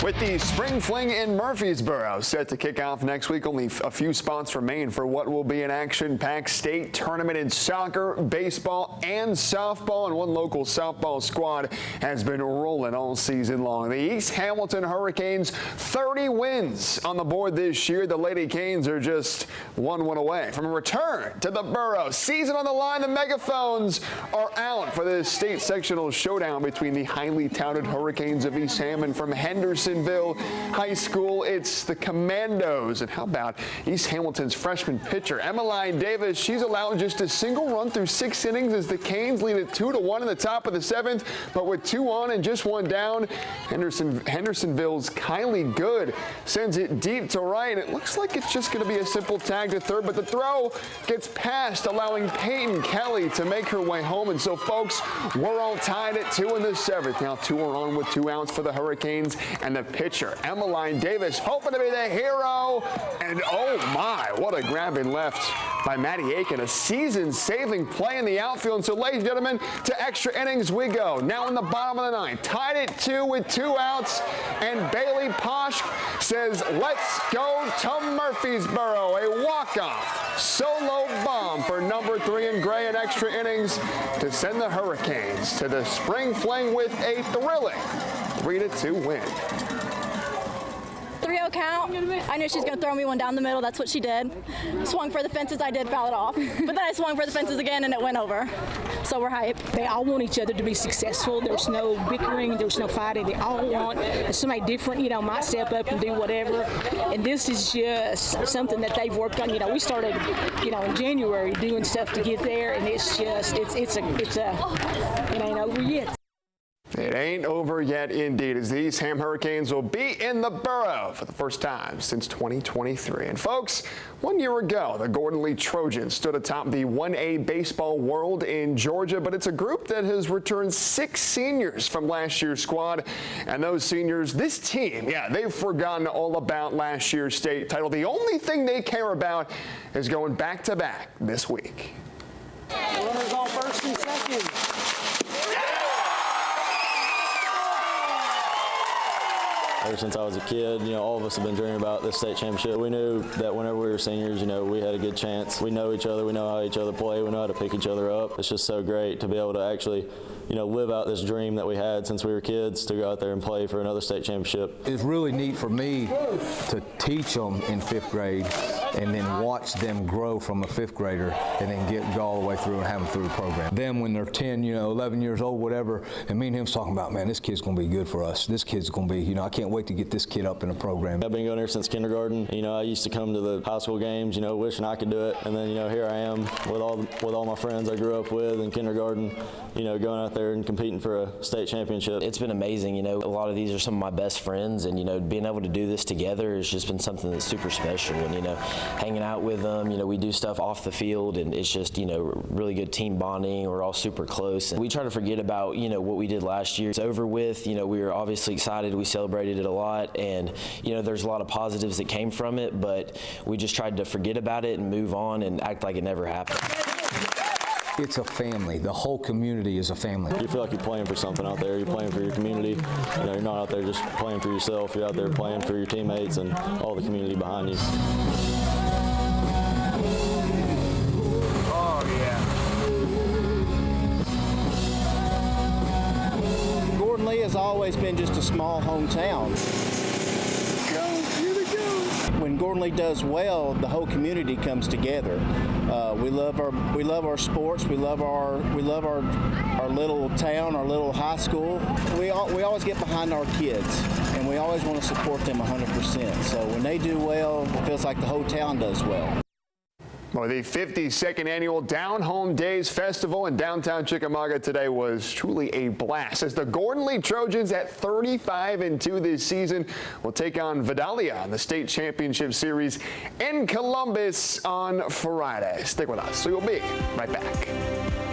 With the Spring Fling in Murfreesboro set to kick off next week, only a few spots remain for what will be an action-packed state tournament in soccer, baseball, and softball. And one local softball squad has been rolling all season long. The East Hamilton Hurricanes, 30 wins on the board this year. The Lady Canes are just one win away from a return to the Borough. Season on the line, the Megaphones are out for this state sectional showdown between the highly touted Hurricanes of East Ham and from Hendersonville High School, it's the Commandos. And how about East Hamilton's freshman pitcher, Emmeline Davis? She's allowed just a single run through 6 innings as the Canes lead it 2-1 in the top of the 7th. But with 2 on and just 1 down, Hendersonville's Kylie Good sends it deep to right. It looks like it's just going to be a simple tag to third, but the throw gets past, allowing Peyton Kelly to make her way home. And so, folks, we're all tied at 2 in the 7th. Now 2 are on with 2 outs for the Hurricanes, and the pitcher, Emmeline Davis, hoping to be the hero. And oh my, what a grab in left by Maddie Aiken. A season-saving play in the outfield. And so, ladies and gentlemen, to extra innings we go. Now in the bottom of the 9th, tied at 2 with 2 outs. And Bailey Posh says, let's go to Murfreesboro. A walk-off solo bomb for number 3 in gray in extra innings to send the Hurricanes to the Spring Fling with a thrilling 3-2 win. 3-0 count. I knew she was going to throw me one down the middle. That's what she did. Swung for the fences. I did foul it off. But then I swung for the fences again, and it went over. So we're hyped. They all want each other to be successful. There's no bickering. There's no fighting. They all want somebody different, might step up and do whatever. And this is just something that they've worked on. We started, in January doing stuff to get there, and it's just, it ain't over yet. It ain't over yet, indeed, as the East Ham Hurricanes will be in the Borough for the first time since 2023. And folks, 1 year ago, the Gordon Lee Trojans stood atop the 1A baseball world in Georgia, but it's a group that has returned 6 seniors from last year's squad. And those seniors, this team, they've forgotten all about last year's state title. The only thing they care about is going back-to-back this week. Runners on first and second. Ever since I was a kid, all of us have been dreaming about this state championship. We knew that whenever we were seniors, we had a good chance. We know each other, we know how each other play, we know how to pick each other up. It's just so great to be able to actually, live out this dream that we had since we were kids, to go out there and play for another state championship. It's really neat for me to teach them in 5th grade and then watch them grow from a 5th grader and then go all the way through and have them through the program. Then when they're 10, 11 years old, whatever, and me and him's talking about, man, this kid's going to be good for us. This kid's going to be, I can't wait to get this kid up in a program. I've been going here since kindergarten. I used to come to the high school games, wishing I could do it. And then, here I am with all my friends I grew up with in kindergarten, going out there and competing for a state championship. It's been amazing. A lot of these are some of my best friends, and being able to do this together has just been something that's super special. And hanging out with them, we do stuff off the field, and it's just really good team bonding. We're all super close, and we try to forget about what we did last year. It's over with. We were obviously excited. We celebrated it a lot, and there's a lot of positives that came from it, but we just tried to forget about it and move on and act like it never happened. It's a family. The whole community is a family. You feel like you're playing for something out there. You're playing for your community. You're not out there just playing for yourself. You're out there playing for your teammates and all the community behind you. Oh, yeah. Gordon Lee has always been just a small hometown. When Gordon Lee does well, the whole community comes together. We love our sports. We love our little town, our little high school. We always get behind our kids, and we always want to support them 100%. So when they do well, it feels like the whole town does well. Well, the 52nd annual Down Home Days Festival in downtown Chickamauga today was truly a blast, as the Gordon Lee Trojans at 35-2 this season will take on Vidalia in the state championship series in Columbus on Friday. Stick with us. We will be right back.